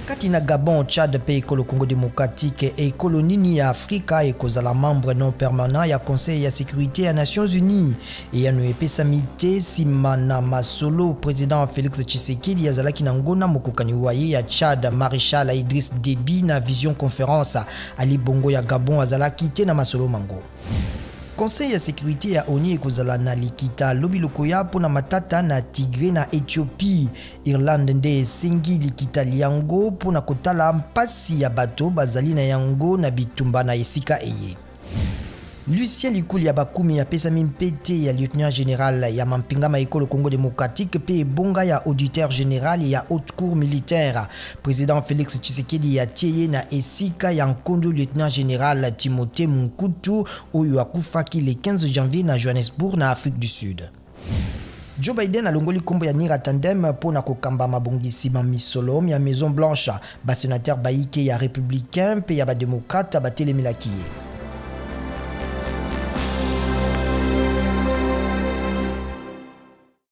Katina Gabon, Tchad, pays le Congo démocratique et colonie ya Afrika et kozala membre non permanent ya Conseil ya sécurité des Nations Unies et ya nuepe samite simana masolo président Félix Tshisekedi yazalaki na ngona mokokani waye ya Tchad Maréchal Idriss Déby na vision conférence Ali Bongo ya Gabon azalaki te na masolo mango. Conseil ya sécurité ya ONU ekozala na likita lobi lokoya pona matata na Tigre na Éthiopie. Irlande nde esengi likita liango pona kotala mpasi ya bato bazali na yango na bitumba na esika eye. Lucien Likuli ya bakumi ya pesa mimpete ya lieutenant général ya mampingama ekolo Congo démocratique pe bonga ya auditeur général ya haute cour militaire. Président Félix Tshisekedi ya tieye na esika ya nkondo lieutenant général Timothée Munkutu oyo akufaki le 15 janvier na Johannesburg na Afrique du Sud. Joe Biden alongoli kombo ya Nira Tandem pona kokamba mabongisi misolo ya Maison Blanche. Ba sénateur baïke ya républicain pe ya ba démocrate ba telemelaki.